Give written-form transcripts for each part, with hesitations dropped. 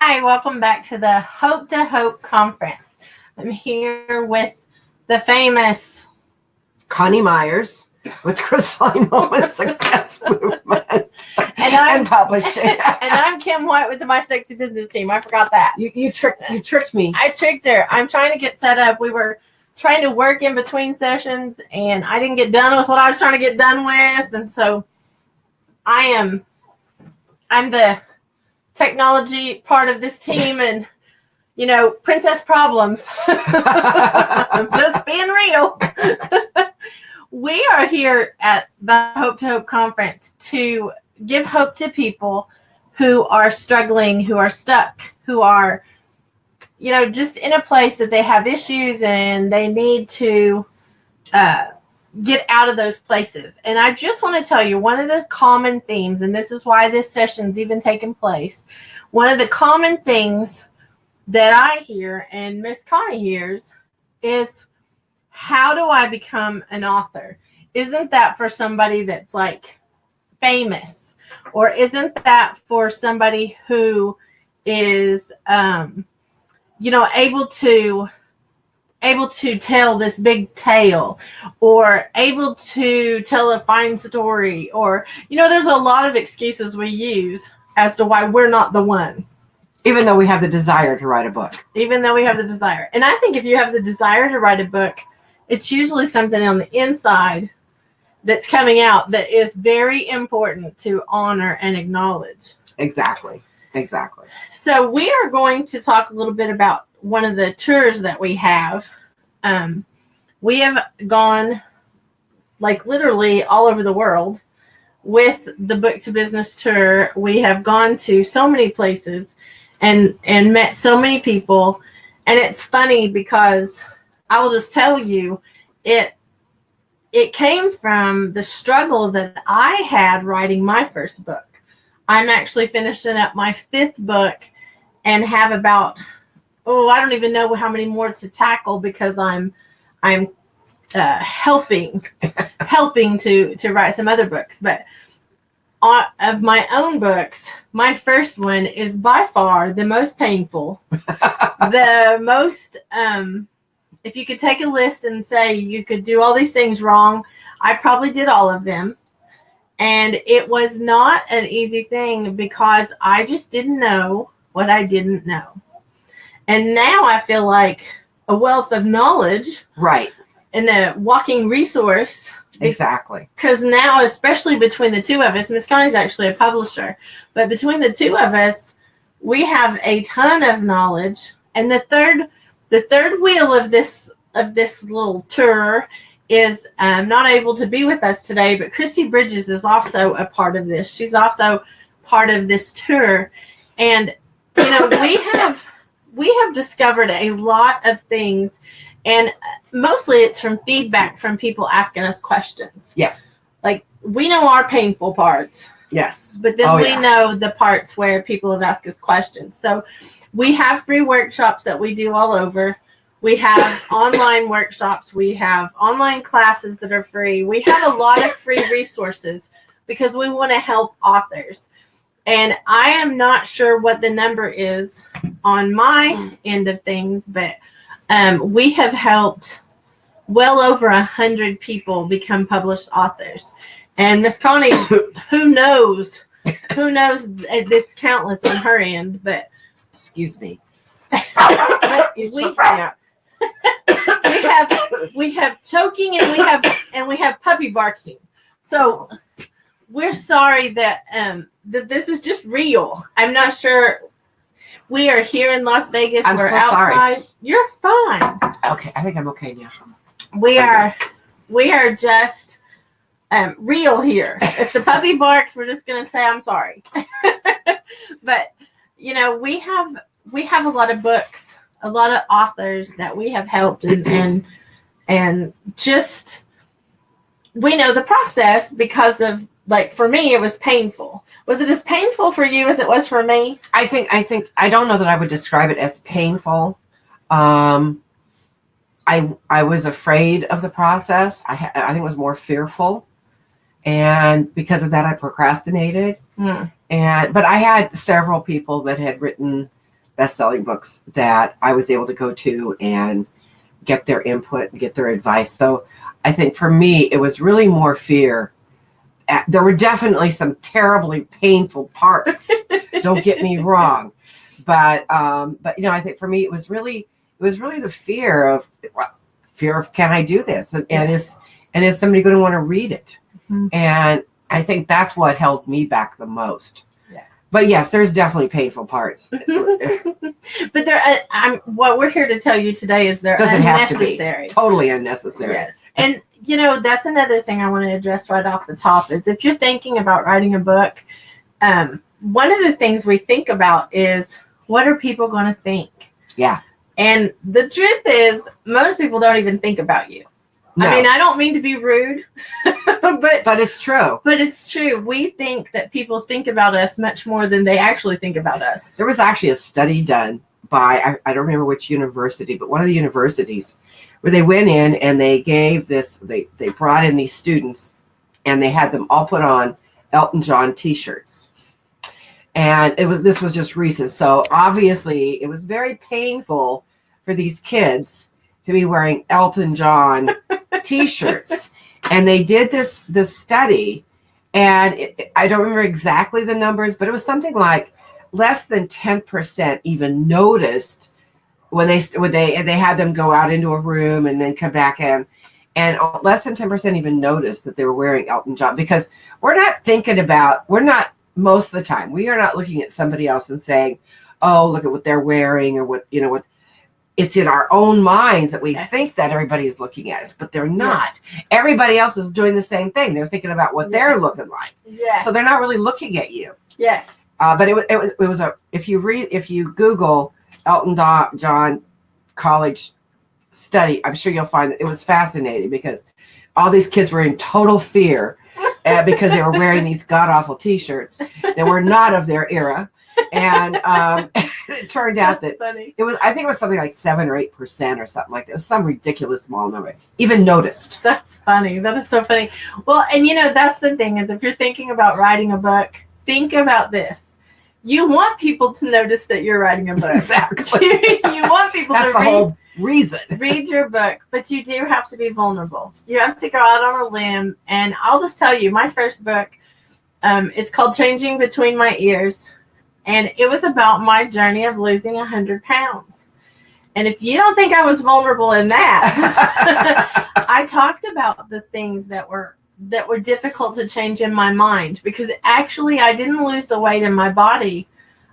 Hi, welcome back to the Hope to Hope conference. I'm here with the famous Coni Meyers with Chrysaline Moment Success Movement and publishing. And I'm Kim White with the My Sexy Business Team. I forgot that. You tricked me. I tricked her. I'm trying to get set up. We were trying to work in between sessions, and I didn't get done with what I was trying to get done with, and so I'm the technology part of this team, and princess problems. I'm just being real. We are here at the Hope to Hope conference to give hope to people who are struggling, who are stuck, who are just in a place that they have issues and they need to get out of those places. And I just want to tell you, one of the common themes, and this is why this session's even taking place, one of the common things that I hear and Miss Coni hears is, how do I become an author? Isn't that for somebody that's like famous? Or isn't that for somebody who is, able to tell this big tale, or able to tell a fine story, or there's a lot of excuses we use as to why we're not the one, even though we have the desire to write a book. And I think if you have the desire to write a book, it's usually something on the inside that's coming out that is very important to honor and acknowledge. Exactly. So we are going to talk a little bit about one of the tours that we have. We have gone like literally all over the world with the Book to Business tour. We have gone to so many places and met so many people. And it's funny because I will just tell you, it came from the struggle that I had writing my first book. I'm actually finishing up my 5th book and have about, I don't even know how many more to tackle, because I'm helping to write some other books. But of my own books, my first one is by far the most painful, the most, if you could take a list and say you could do all these things wrong, I probably did all of them. And it was not an easy thing, because I just didn't know what I didn't know. And now I feel like a wealth of knowledge. Right. And a walking resource. Exactly. Because now, especially between the two of us, Miss Connie's actually a publisher, but between the two of us, we have a ton of knowledge. And the third wheel of this little tour is not able to be with us today, but Christy Bridges is also a part of this. She's also part of this tour. And we have discovered a lot of things, and mostly it's from feedback from people asking us questions. Yes. Like, we know our painful parts. Yes. But then we know the parts where people have asked us questions. So we have free workshops that we do all over. We have online workshops. We have online classes that are free. We have a lot of free resources because we want to help authors. And I am not sure what the number is on my end of things, but we have helped well over 100 people become published authors. And Miss Coni, who knows? It's countless on her end, but excuse me. we have choking, and we have puppy barking. So we're sorry that that this is just real. I'm not sure. We are here in Las Vegas. We're so outside. Sorry. You're fine. Okay, I think I'm okay now. We are just real here. If the puppy barks, we're just gonna say I'm sorry. But we have a lot of books, a lot of authors that we have helped, and just we know the process because of, like, for me it was painful. Was it as painful for you as it was for me? I think I don't know that I would describe it as painful. I was afraid of the process. I think it was more fearful, and because of that I procrastinated. But I had several people that had written best-selling books that I was able to go to and get their input and get their advice. So I think for me, it was really more fear. There were definitely some terribly painful parts. Don't get me wrong, but I think for me it was really the fear of can I do this, and is somebody going to want to read it? Mm-hmm. And I think that's what held me back the most. Yeah. But yes, there's definitely painful parts. But what we're here to tell you today is they're doesn't unnecessary. Have to be. Totally unnecessary. Yes. And that's another thing I want to address right off the top is if you're thinking about writing a book, one of the things we think about is what are people going to think? Yeah. And the truth is most people don't even think about you. No. I mean, I don't mean to be rude, but it's true. But it's true. We think that people think about us much more than they actually think about us. There was actually a study done by, I don't remember which university, but one of the universities where they went in and they gave this, they brought in these students and they had them all put on Elton John t-shirts. And this was just recent. So obviously it was very painful for these kids to be wearing Elton John t-shirts. And they did this study, and I don't remember exactly the numbers, but it was something like less than 10% even noticed when they had them go out into a room and then come back in, and less than 10% even noticed that they were wearing Elton John, because we're not most of the time, we are not looking at somebody else and saying, oh, look at what they're wearing, or what it's in our own minds that we think that everybody is looking at us, but they're not. Yes. Everybody else is doing the same thing. They're thinking about what they're looking like. Yes. So they're not really looking at you. Yes. But it was if you Google Elton John college study, I'm sure you'll find that it was fascinating, because all these kids were in total fear because they were wearing these god-awful t-shirts that were not of their era. And it turned out that it was, I think it was something like 7 or 8% or something like that. It was some ridiculous small number even noticed. That's funny. That is so funny. Well, and that's the thing, is if you're thinking about writing a book, think about this. You want people to notice that you're writing a book. Exactly. You want people That's to the whole reason. Read your book, but you do have to be vulnerable. You have to go out on a limb. And I'll just tell you, my first book, it's called Changing Between My Ears. And it was about my journey of losing 100 pounds. And if you don't think I was vulnerable in that, I talked about the things that were difficult to change in my mind, because actually I didn't lose the weight in my body.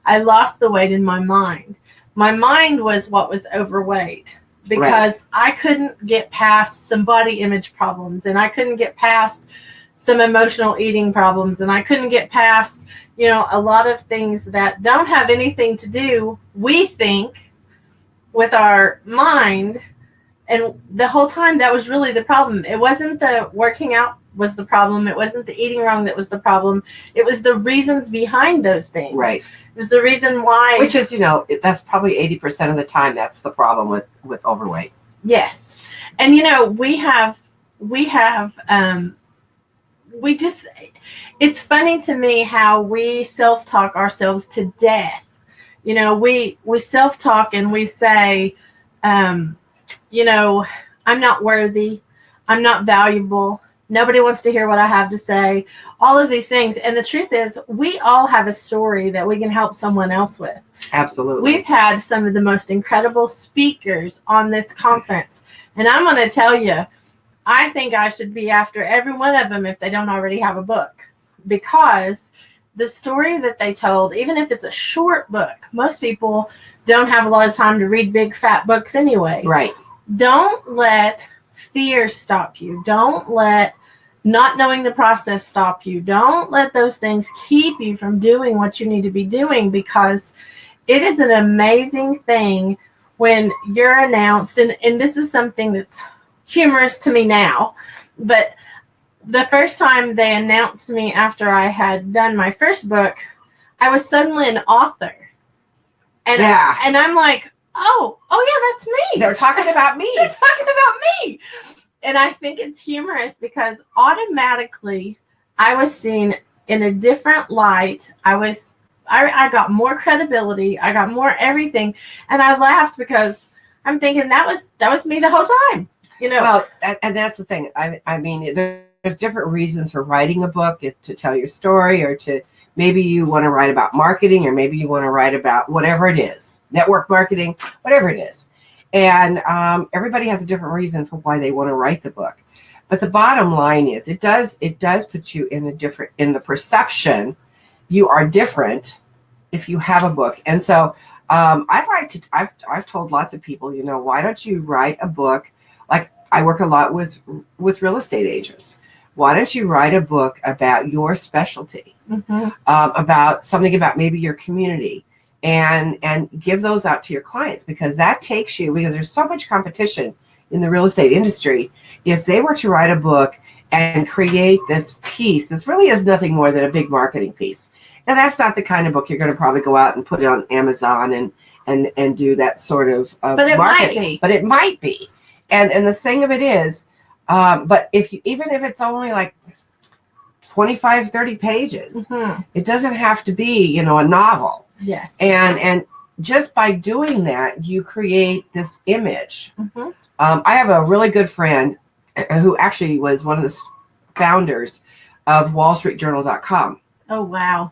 I lost the weight in my mind. My mind was what was overweight, because I couldn't get past some body image problems, and I couldn't get past some emotional eating problems, and I couldn't get past a lot of things that don't have anything to do, we think, with our mind. And the whole time that was really the problem. It wasn't the working out was the problem. It wasn't the eating wrong that was the problem. It was the reasons behind those things. Right. It was the reason why. Which is, that's probably 80% of the time that's the problem with overweight. Yes. And, it's funny to me how we self-talk ourselves to death. We self-talk and we say, I'm not worthy. I'm not valuable. Nobody wants to hear what I have to say. All of these things. And the truth is, we all have a story that we can help someone else with. Absolutely. We've had some of the most incredible speakers on this conference. And I'm going to tell you, I think I should be after every one of them if they don't already have a book, because the story that they told, even if it's a short book, most people don't have a lot of time to read big fat books anyway. Right. Don't let fear stop you. Don't let not knowing the process stop you. Don't let those things keep you from doing what you need to be doing, because it is an amazing thing when you're announced, and this is something that's humorous to me now, but the first time they announced me after I had done my first book, I was suddenly an author. And and I'm like, oh yeah, that's me. They're talking about me. They're talking about me. And I think it's humorous because automatically I was seen in a different light. I was I got more credibility. I got more everything. And I laughed because I'm thinking that was me the whole time. Well, and that's the thing. I mean, there's different reasons for writing a book. It's to tell your story, or to maybe you want to write about marketing, or maybe you want to write about whatever it is, network marketing, whatever it is. And everybody has a different reason for why they want to write the book. But the bottom line is, it does put you in the perception you are different if you have a book. And so I've told lots of people, why don't you write a book? Like, I work a lot with real estate agents. Why don't you write a book about your specialty, about something about maybe your community, and give those out to your clients, because that takes you, because there's so much competition in the real estate industry. If they were to write a book and create this piece, this really is nothing more than a big marketing piece. Now, that's not the kind of book you're going to probably go out and put it on Amazon and do that sort of but it marketing. Might be. But it might be. And the thing of it is, but even if it's only like 25, 30 pages, it doesn't have to be, a novel. Yes. And just by doing that, you create this image. I have a really good friend who actually was one of the founders of WallStreetJournal.com. Oh, wow.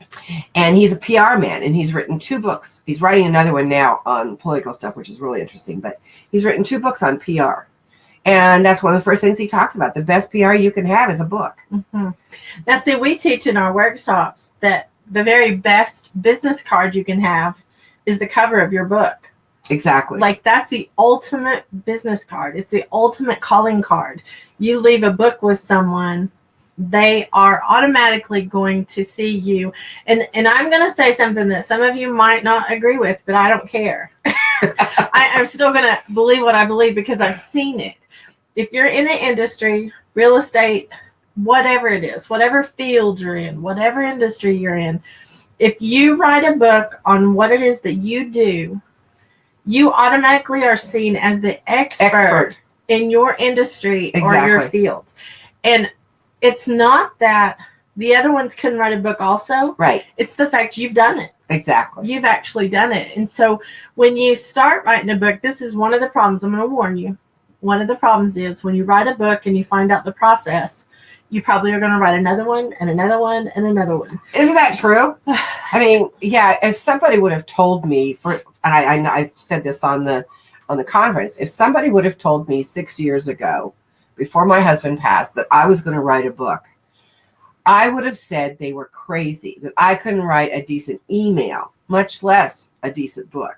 And he's a PR man, and he's written 2 books. He's writing another one now on political stuff, which is really interesting. But he's written 2 books on PR. And that's one of the first things he talks about. The best PR you can have is a book. Now, see, we teach in our workshops that the very best business card you can have is the cover of your book. Exactly. Like, that's the ultimate business card. It's the ultimate calling card. You leave a book with someone, they are automatically going to see you. And I'm going to say something that some of you might not agree with, but I don't care. I'm still going to believe what I believe because I've seen it. If you're in an industry, real estate, whatever it is, whatever field you're in, whatever industry you're in, if you write a book on what it is that you do, you automatically are seen as the expert in your industry or your field. And it's not that the other ones couldn't write a book also. Right. It's the fact you've done it. Exactly. You've actually done it. And so when you start writing a book, this is one of the problems. I'm going to warn you. One of the problems is when you write a book and you find out the process, you probably are going to write another one and another one and another one. Isn't that true? I mean, yeah, if somebody would have told me, and I said this on the conference, if somebody would have told me 6 years ago, before my husband passed, that I was going to write a book, I would have said they were crazy, that I couldn't write a decent email, much less a decent book.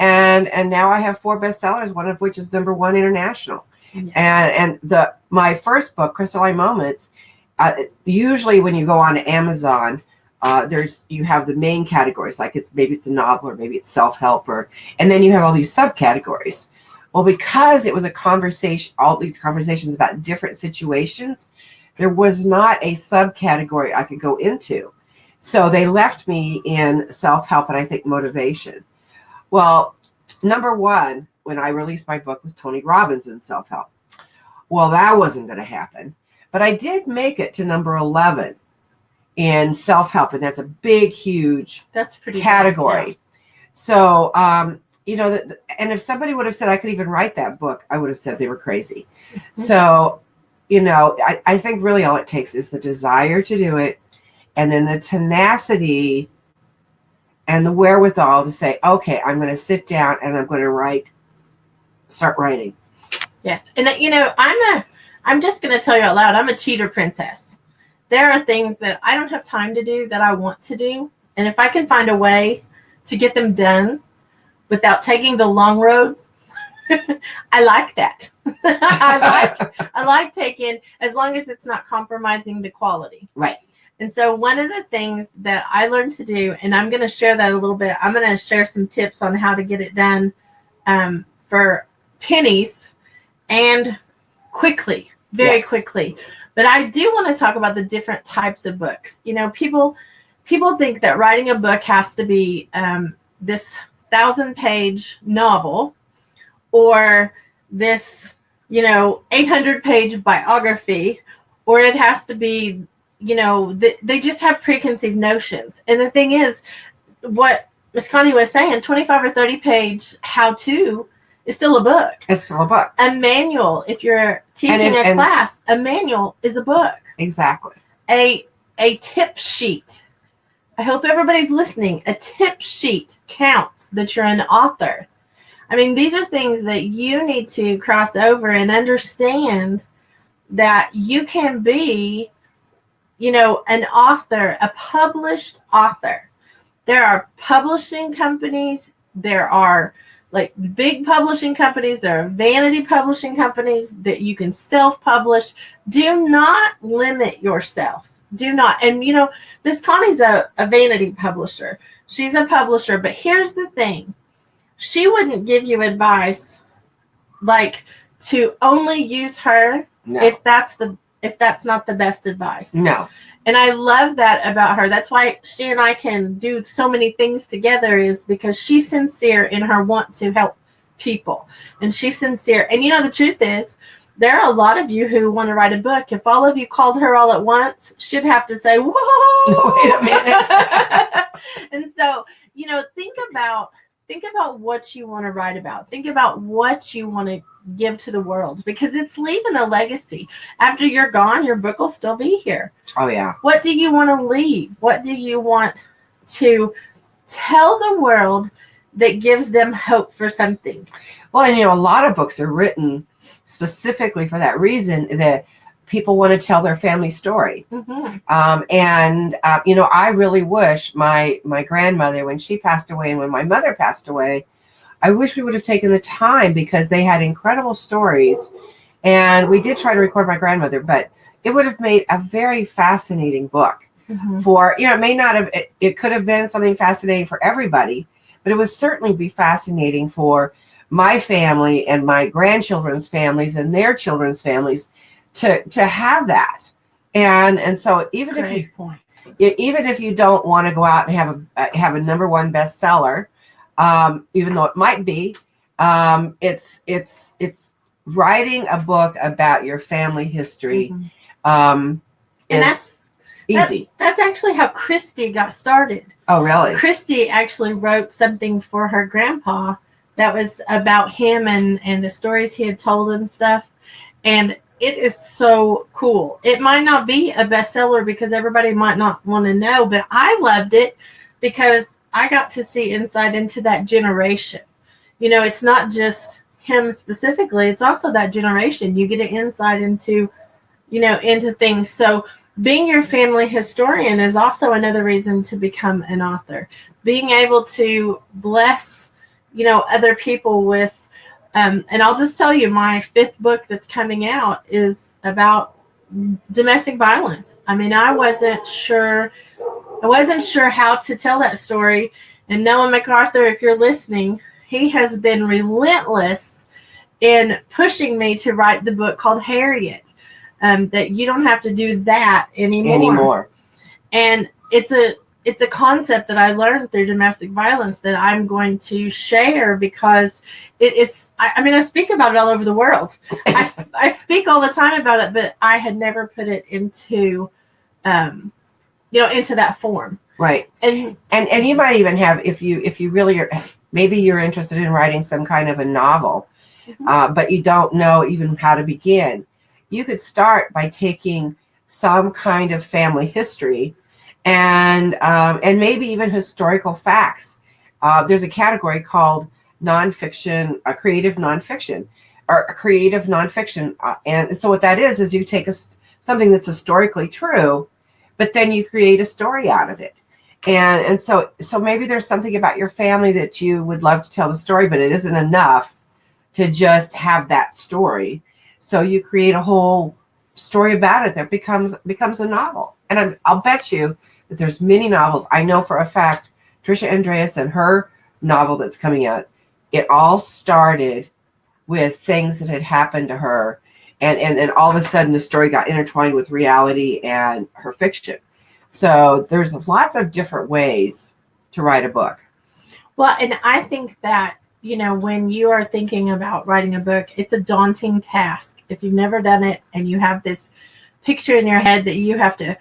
And now I have 4 bestsellers, one of which is #1 international. Yes. And my first book, Crystalline Moments, usually when you go on Amazon, you have the main categories, like maybe it's a novel, or maybe it's self-help, and then you have all these subcategories. Well, because it was a conversation, all these conversations about different situations, there was not a subcategory I could go into. So they left me in self-help and I think motivation. Well, #1, when I released my book, was Tony Robbins in self-help. Well, that wasn't going to happen. But I did make it to #11 in self-help, and that's a big, huge category. Big, yeah. So, and if somebody would have said I could even write that book, I would have said they were crazy. So, I think really all it takes is the desire to do it, and then the tenacity and the wherewithal to say, okay, I'm going to sit down and I'm going to start writing. Yes. And I'm just going to tell you out loud, I'm a cheater princess. There are things that I don't have time to do that I want to do. And if I can find a way to get them done without taking the long road, I like that. I like taking, as long as it's not compromising the quality. Right. And so one of the things that I learned to do, and I'm going to share that a little bit, I'm going to share some tips on how to get it done for pennies and quickly, very quickly. But I do want to talk about the different types of books. People think that writing a book has to be this 1,000-page novel or this, 800-page biography, or it has to be, they just have preconceived notions. And the thing is, what Miss Connie was saying, 25 or 30 page how-to is still a book. It's still a book. A manual, if you're teaching a class, a manual is a book. Exactly. A tip sheet. I hope everybody's listening. A tip sheet counts that you're an author. I mean, these are things that you need to cross over and understand that you can be, an author, a published author. There are publishing companies. There are like big publishing companies. There are vanity publishing companies that you can self-publish. Do not limit yourself. Do not. And, Miss Connie's a vanity publisher. She's a publisher. But here's the thing. She wouldn't give you advice like to only use her if that's not the best advice. No. And I love that about her. That's why she and I can do so many things together, is because she's sincere in her want to help people. And she's sincere. And the truth is, there are a lot of you who want to write a book. If all of you called her all at once, she'd have to say, whoa, wait a minute. And so, think about what you want to write about. Think about what you want to give to the world, because it's leaving a legacy. After you're gone, your book will still be here. Oh, yeah. What do you want to leave? What do you want to tell the world that gives them hope for something? Well, and a lot of books are written specifically for that reason, that people want to tell their family story. Mm-hmm. I really wish my grandmother, when she passed away and when my mother passed away, I wish we would have taken the time, because they had incredible stories. And we did try to record my grandmother, but it would have made a very fascinating book. Mm-hmm. For, it may not have, it could have been something fascinating for everybody, but it would certainly be fascinating for my family and my grandchildren's families and their children's families to have that. And so even if you don't want to go out and have a number one bestseller, even though it might be, it's writing a book about your family history. Mm-hmm. And is easy. That's actually how Christy got started. Oh, really? Christy actually wrote something for her grandpa that was about him and the stories he had told and stuff. And it is so cool. It might not be a bestseller because everybody might not want to know, but I loved it because I got to see insight into that generation. It's not just him specifically, it's also that generation. You get an insight into, into things. So being your family historian is also another reason to become an author. Being able to bless, other people with, and I'll just tell you, my 5th book that's coming out is about domestic violence. I mean, I wasn't sure how to tell that story. And Noah MacArthur, if you're listening, he has been relentless in pushing me to write the book called Harriet. That you don't have to do that anymore. And it's a concept that I learned through domestic violence that I'm going to share, because it is, I speak about it all over the world. I speak all the time about it, but I had never put it into, into that form. Right. And you might even have, if you really are, maybe you're interested in writing some kind of a novel, mm-hmm. But you don't know even how to begin. You could start by taking some kind of family history and maybe even historical facts. There's a category called nonfiction, creative nonfiction. And so what that is you take something that's historically true, but then you create a story out of it. And so maybe there's something about your family that you would love to tell the story, but it isn't enough to just have that story. So you create a whole story about it that becomes a novel. And I'll bet you that there's many novels. I know for a fact, Trisha Andreas and her novel that's coming out, it all started with things that had happened to her. And then all of a sudden the story got intertwined with reality and her fiction. So there's lots of different ways to write a book. Well, and I think that, when you are thinking about writing a book, it's a daunting task. If you've never done it and you have this picture in your head that you have to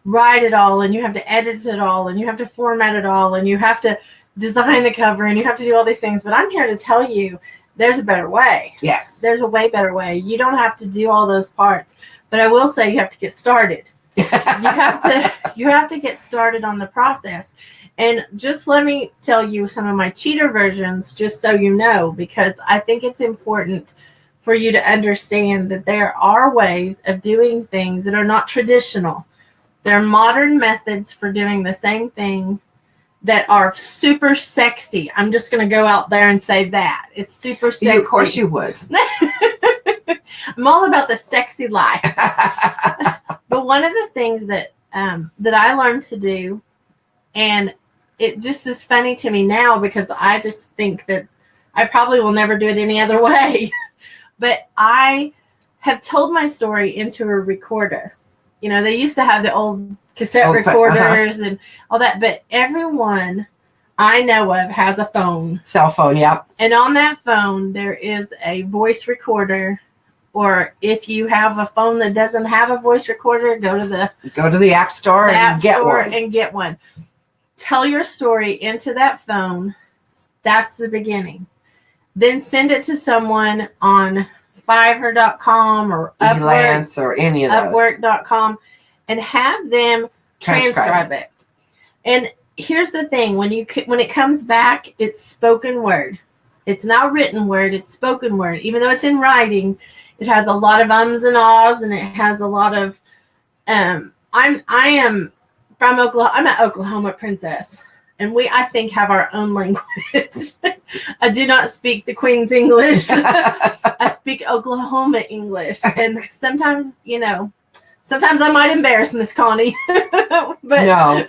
write it all, and you have to edit it all, and you have to format it all, and you have to design the cover, and you have to do all these things. But I'm here to tell you there's a better way. Yes. There's a way better way. You don't have to do all those parts. But I will say you have to get started. You have to get started on the process. And just let me tell you some of my cheater versions, just so you know, because I think it's important for you to understand that there are ways of doing things that are not traditional. There are modern methods for doing the same thing that are super sexy. I'm just going to go out there and say that. It's super sexy. Yeah, of course you would. I'm all about the sexy life. But one of the things that I learned to do, and it just is funny to me now because I just think that I probably will never do it any other way. But I have told my story into a recorder. You know, they used to have the old cassette recorders and all that, but everyone I know of has a phone. Cell phone, yep. And on that phone, there is a voice recorder. Or if you have a phone that doesn't have a voice recorder, go to the App Store and get one. Tell your story into that phone. That's the beginning. Then send it to someone on Fiverr.com or Elance or any of those. Upwork.com and have them transcribe it. And here's the thing: when it comes back, it's spoken word. It's not written word. It's spoken word. Even though it's in writing, it has a lot of ums and ahs, and it has a lot of. I am from Oklahoma. I'm an Oklahoma princess, and I think have our own language. I do not speak the Queen's English. I speak Oklahoma English, and sometimes I might embarrass Miss Coni. but no.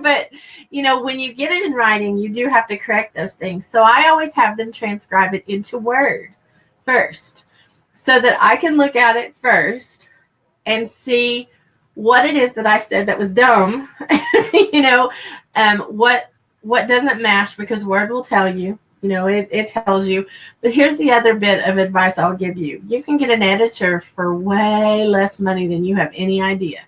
But when you get it in writing, you do have to correct those things. So I always have them transcribe it into Word first, so that I can look at it first and see what it is that I said that was dumb. What doesn't match, because Word will tell you. It tells you. But here's the other bit of advice I'll give you. You can get an editor for way less money than you have any idea.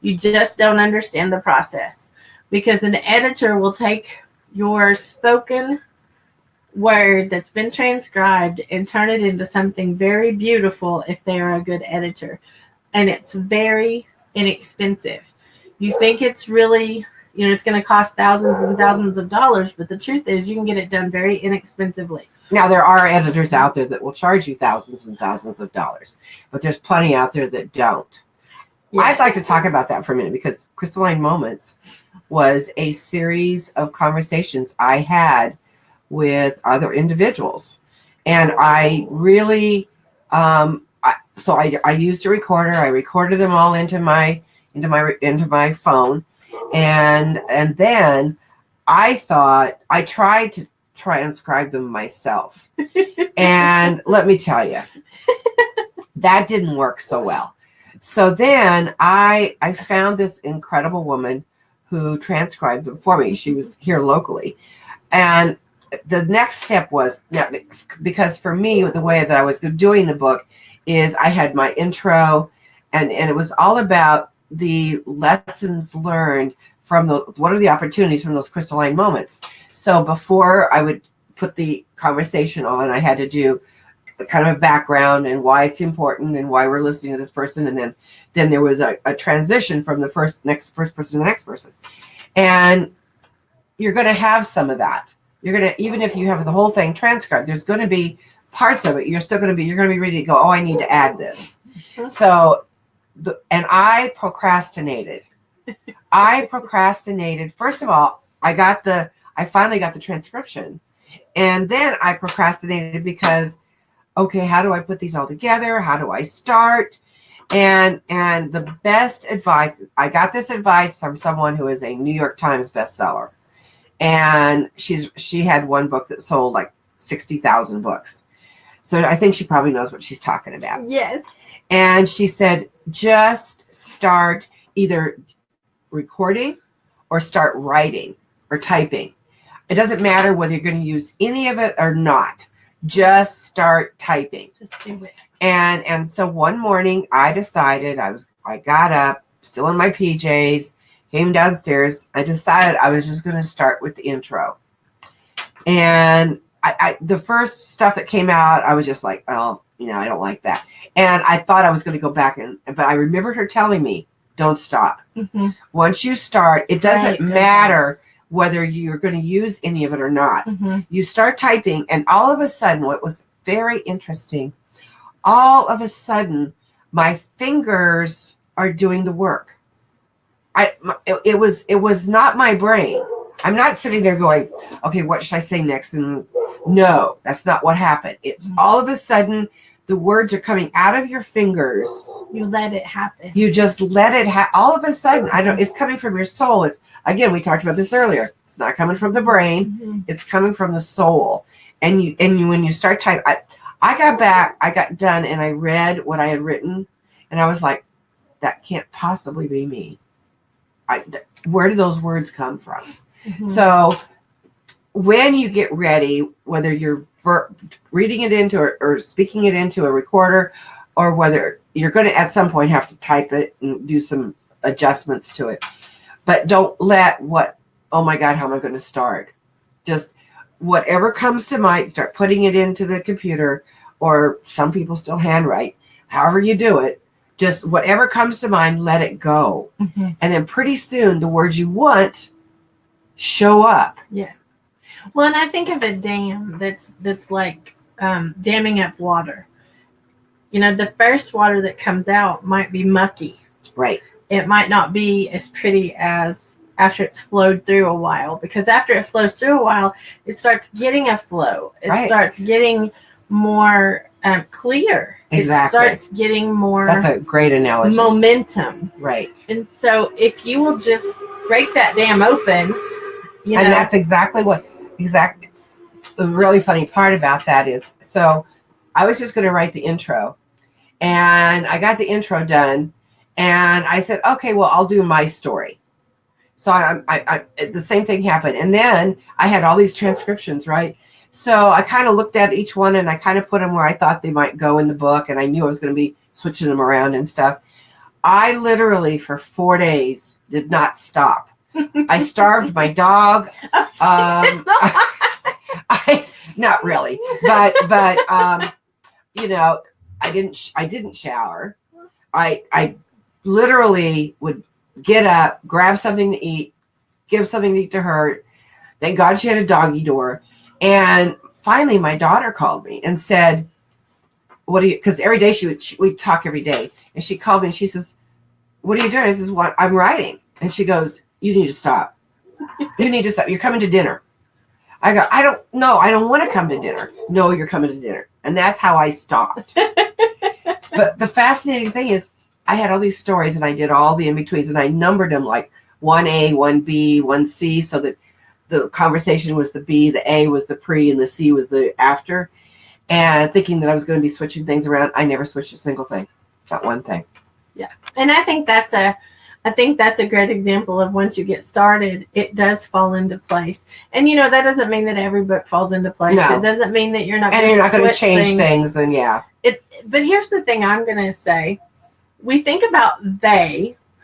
You just don't understand the process. Because an editor will take your spoken word that's been transcribed and turn it into something very beautiful if they are a good editor. And it's very inexpensive. You think it's really... it's going to cost thousands and thousands of dollars, but the truth is you can get it done very inexpensively. Now, there are editors out there that will charge you thousands and thousands of dollars, but there's plenty out there that don't. Yes. I'd like to talk about that for a minute, because Crystalline Moments was a series of conversations I had with other individuals. And I really, I used a recorder. I recorded them all into my phone. And then I tried to transcribe them myself. And let me tell you, that didn't work so well. So then I found this incredible woman who transcribed them for me. She was here locally. And the next step was, because for me, the way that I was doing the book is I had my intro, and it was all about the lessons learned from what are the opportunities from those crystalline moments. So before I would put the conversation on, I had to do kind of a background and why it's important and why we're listening to this person. And then there was a transition from the first person to the next person. And you're going to have some of that. Even if you have the whole thing transcribed, there's going to be parts of it. You're going to be ready to go, oh, I need to add this. Mm-hmm. So, and I procrastinated. First of all, I finally got the transcription. And then I procrastinated because, okay, how do I put these all together? How do I start? And the best advice, I got this advice from someone who is a New York Times bestseller. And she had one book that sold like 60,000 books. So I think she probably knows what she's talking about. Yes. And she said, just start either recording or start writing or typing. It doesn't matter whether you're going to use any of it or not. Just start typing. Just do it. And so one morning I decided, I got up still in my PJs, came downstairs. I decided I was just going to start with the intro. And the first stuff that came out, I was just like, oh, I don't like that. And I thought I was going to go back but I remembered her telling me, don't stop. Mm-hmm. Once you start, it doesn't Right, matter whether you're going to use any of it or not. Mm-hmm. You start typing, and all of a sudden, what was very interesting, all of a sudden, my fingers are doing the work. It was not my brain. I'm not sitting there going, okay, what should I say next? And no, that's not what happened. It's all of a sudden, the words are coming out of your fingers. You let it happen. You just let it happen. All of a sudden, it's coming from your soul. It's, again, we talked about this earlier. It's not coming from the brain. Mm-hmm. It's coming from the soul. And when you start typing, I got done, and I read what I had written, and I was like, that can't possibly be me. Where do those words come from? Mm-hmm. So when you get ready, whether you're reading it into or speaking it into a recorder, or whether you're going to at some point have to type it and do some adjustments to it, but don't let oh my God, how am I going to start? Just whatever comes to mind, start putting it into the computer, or some people still handwrite, however you do it. Just whatever comes to mind, let it go. Mm-hmm. And then pretty soon the words you want show up. Yes. Well, and I think of a dam that's like damming up water. The first water that comes out might be mucky. Right. It might not be as pretty as after it's flowed through a while, because after it flows through a while, it starts getting a flow. It starts getting more clear. Exactly. It starts getting more. That's a great analogy. Momentum. Right. And so if you will just break that dam open, and that's exactly the really funny part about that is, so I was just going to write the intro, and I got the intro done, and I said, okay, well, I'll do my story. So I the same thing happened. And then I had all these transcriptions, right? So I kind of looked at each one, and I kind of put them where I thought they might go in the book, and I knew I was going to be switching them around and stuff. I literally, for 4 days, did not stop. I starved my dog. Not really, but I didn't shower. I literally would get up, grab something to eat, give something to eat to her. Thank God she had a doggy door. And finally, my daughter called me and said, "What are you?" Because every day we'd talk every day, and she called me and she says, "What are you doing?" I says, "What? I'm writing." And she goes, "You need to stop. You need to stop. You're coming to dinner." I go, "I don't want to come to dinner." "No, you're coming to dinner." And that's how I stopped. But the fascinating thing is, I had all these stories, and I did all the in-betweens, and I numbered them like 1A, 1B, 1C, so that the conversation was the B, the A was the pre, and the C was the after. And thinking that I was going to be switching things around, I never switched a single thing. Not one thing. Yeah. And I think that's a great example of, once you get started, it does fall into place. And that doesn't mean that every book falls into place. No. It doesn't mean that you're not going to change things. And yeah. But here's the thing I'm going to say. We think about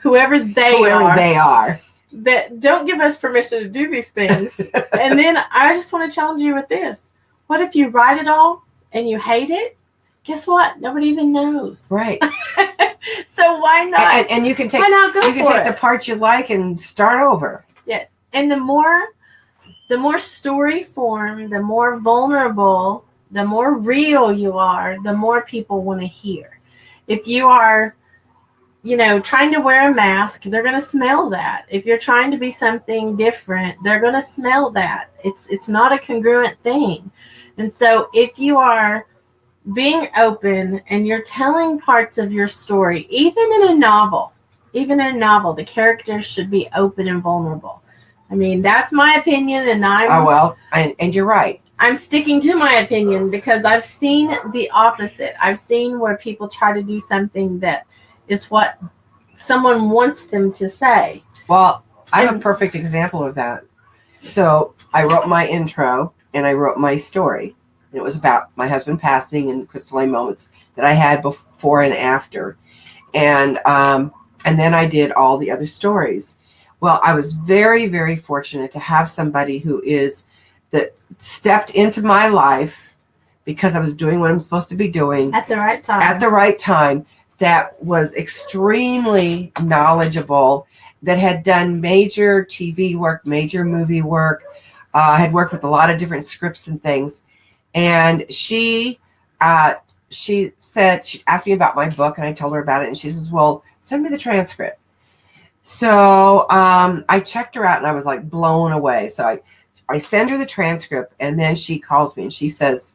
whoever they are, that don't give us permission to do these things. And then I just want to challenge you with this. What if you write it all and you hate it? Guess what? Nobody even knows. Right. So why not? And you can take the parts you like and start over. Yes. And the more story form, the more vulnerable, the more real you are, the more people want to hear. If you are, trying to wear a mask, they're going to smell that. If you're trying to be something different, they're going to smell that. It's not a congruent thing. And so if you are being open and you're telling parts of your story, even in a novel, the characters should be open and vulnerable. I mean, that's my opinion, and and you're right. I'm sticking to my opinion, because I've seen the opposite. I've seen where people try to do something that is what someone wants them to say. Well, I'm a perfect example of that. So I wrote my intro, and I wrote my story. It was about my husband passing and crystalline moments that I had before and after. And And then I did all the other stories. Well, I was very, very fortunate to have somebody that stepped into my life because I was doing what I'm supposed to be doing At the right time. at the right time, that was extremely knowledgeable, that had done major TV work, major movie work, had worked with a lot of different scripts and things. And she said, she asked me about my book, and I told her about it, and she says, well, send me the transcript. So I checked her out, and I was like blown away. So I send her the transcript, and then she calls me, and she says,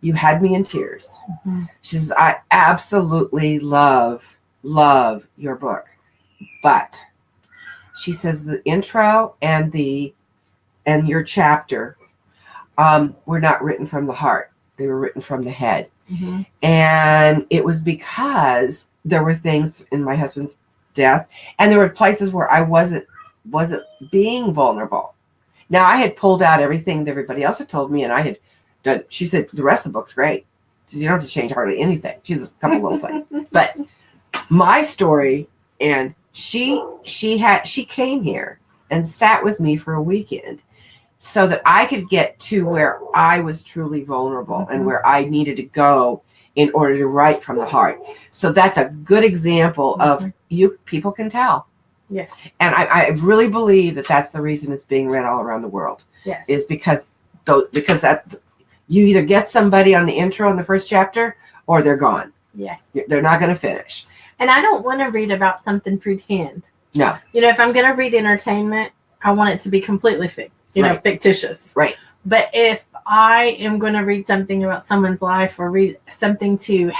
you had me in tears. Mm-hmm. She says, I absolutely love your book. But she says the intro and your chapter were not written from the heart. They were written from the head. Mm-hmm. And it was because there were things in my husband's death, and there were places where I wasn't being vulnerable. Now, I had pulled out everything that everybody else had told me, and I had done. She said the rest of the book's great. She said, you don't have to change hardly anything. She's a couple little things, but my story, and she came here and sat with me for a weekend so that I could get to where I was truly vulnerable, Mm-hmm. and where I needed to go in order to write from the heart. So that's a good example Mm-hmm. of people can tell. Yes. And I really believe that that's the reason it's being read all around the world. Yes. Is because that you either get somebody on the intro in the first chapter, or they're gone. Yes. They're not going to finish. And I don't want to read about something pretend. No. If I'm going to read entertainment, I want it to be completely fictitious. Right. But if I am going to read something about someone's life, or read something to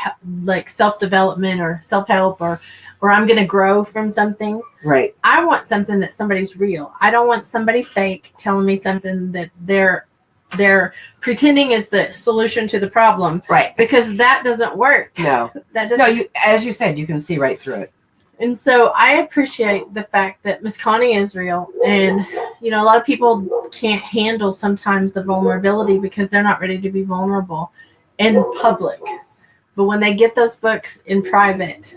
like self-development or self-help, or I'm going to grow from something. Right. I want something that somebody's real. I don't want somebody fake telling me something that they're pretending is the solution to the problem. Right. Because that doesn't work. No. That doesn't. No, as you said, you can see right through it. And so I appreciate the fact that Miss Coni is real. And, a lot of people can't handle sometimes the vulnerability because they're not ready to be vulnerable in public. But when they get those books in private,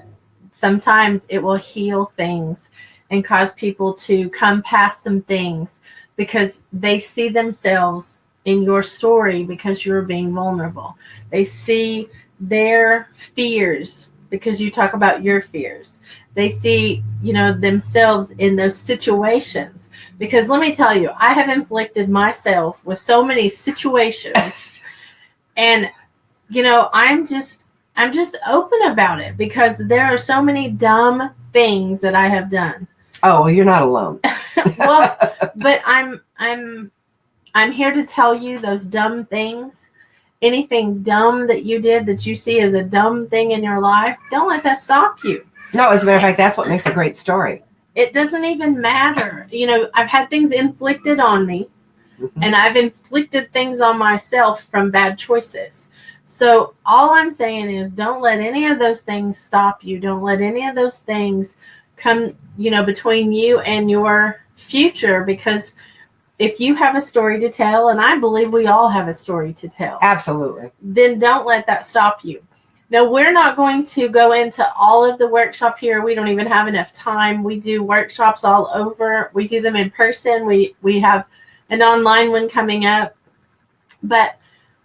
sometimes it will heal things and cause people to come past some things because they see themselves in your story because you're being vulnerable. They see their fears because you talk about your fears. They see, themselves in those situations. Because let me tell you, I have inflicted myself with so many situations. And, I'm just open about it because there are so many dumb things that I have done. Oh, well, you're not alone. Well, but I'm here to tell you those dumb things. Anything dumb that you did that you see as a dumb thing in your life, don't let that stop you. No, as a matter of fact, that's what makes a great story. It doesn't even matter. I've had things inflicted on me, mm-hmm. and I've inflicted things on myself from bad choices. So all I'm saying is don't let any of those things stop you. Don't let any of those things come, between you and your future, because if you have a story to tell, and I believe we all have a story to tell. Absolutely. Then don't let that stop you. Now, we're not going to go into all of the workshop here. We don't even have enough time. We do workshops all over. We do them in person. We have an online one coming up. But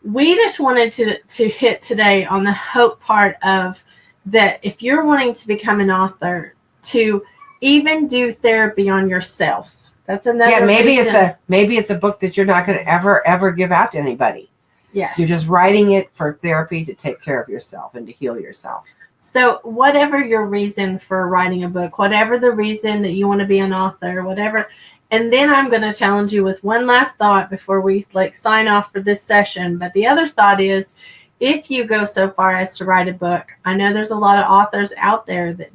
we just wanted to hit today on the hope part of that if you're wanting to become an author, to even do therapy on yourself. That's another. Yeah, maybe it's a book that you're not going to ever give out to anybody. Yes. You're just writing it for therapy to take care of yourself and to heal yourself. So whatever your reason for writing a book, whatever the reason that you want to be an author, whatever. And then I'm going to challenge you with one last thought before we sign off for this session. But the other thought is, if you go so far as to write a book, I know there's a lot of authors out there that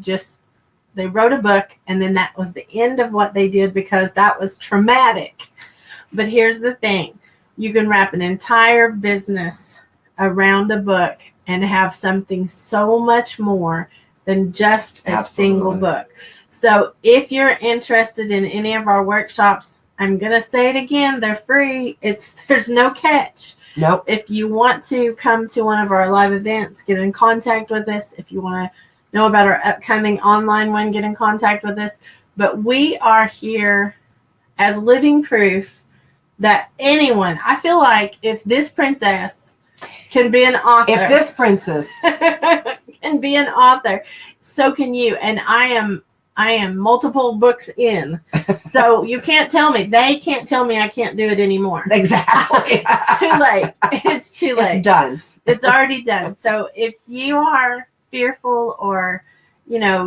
they wrote a book and then that was the end of what they did because that was traumatic. But here's the thing. You can wrap an entire business around a book and have something so much more than just a single book. So if you're interested in any of our workshops, I'm going to say it again, they're free. There's no catch. Nope. If you want to come to one of our live events, get in contact with us. If you want to know about our upcoming online one, get in contact with us. But we are here as living proof that anyone, I feel like if this princess can be an author, if this princess can be an author, so can you. And I am multiple books in. So you can't tell me. They can't tell me I can't do it anymore. Exactly. It's too late. It's too late. It's done. It's already done. So if you are fearful or,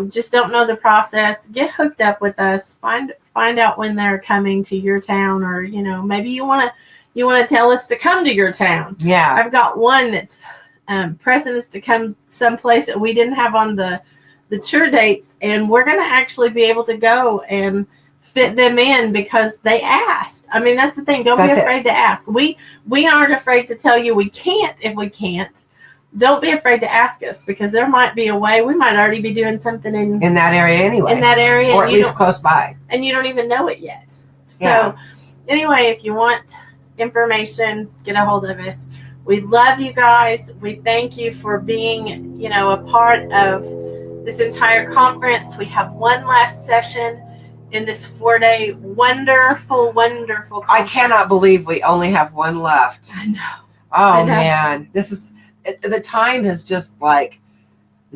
just don't know the process, get hooked up with us. Find out when they're coming to your town, or, maybe you want to tell us to come to your town. Yeah. I've got one that's pressing us to come someplace that we didn't have on the tour dates, and we're going to actually be able to go and fit them in because they asked. I mean, that's the thing. Don't be afraid to ask. We aren't afraid to tell you we can't if we can't. Don't be afraid to ask us, because there might be a way. We might already be doing something in that area anyway. In that area. Or at least close by. And you don't even know it yet. So anyway, if you want information, get a hold of us. We love you guys. We thank you for being, a part of this entire conference. We have one last session in this 4-day wonderful conference. I cannot believe we only have one left. I know. Oh, man. The time has just like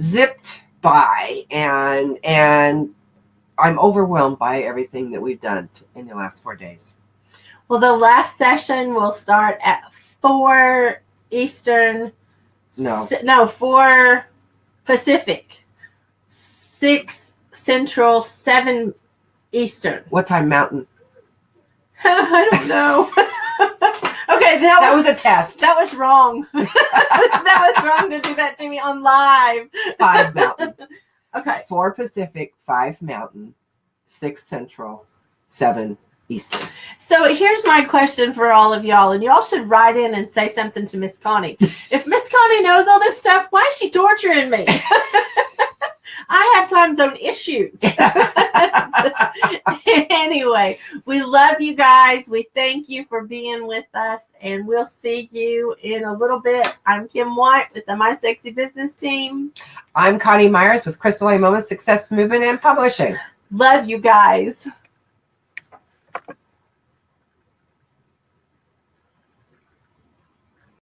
zipped by, and I'm overwhelmed by everything that we've done in the last 4 days. Well, the last session will start at 4 Eastern. No, 4 Pacific. 6 Central, 7 Eastern. What time Mountain? I don't know. Okay, that was a test. That was wrong. That was wrong to do that to me on live. 5 Mountain. Okay. 4 Pacific, 5 Mountain, 6 Central, 7 Eastern. So here's my question for all of y'all, and y'all should write in and say something to Miss Coni. If Miss Coni knows all this stuff, why is she torturing me? I have time zone issues. Anyway, we love you guys. We thank you for being with us, and we'll see you in a little bit. I'm Kim White with the My Sexy Business team. I'm Coni Meyers with Crystal A. Moments Success Movement and Publishing. Love you guys.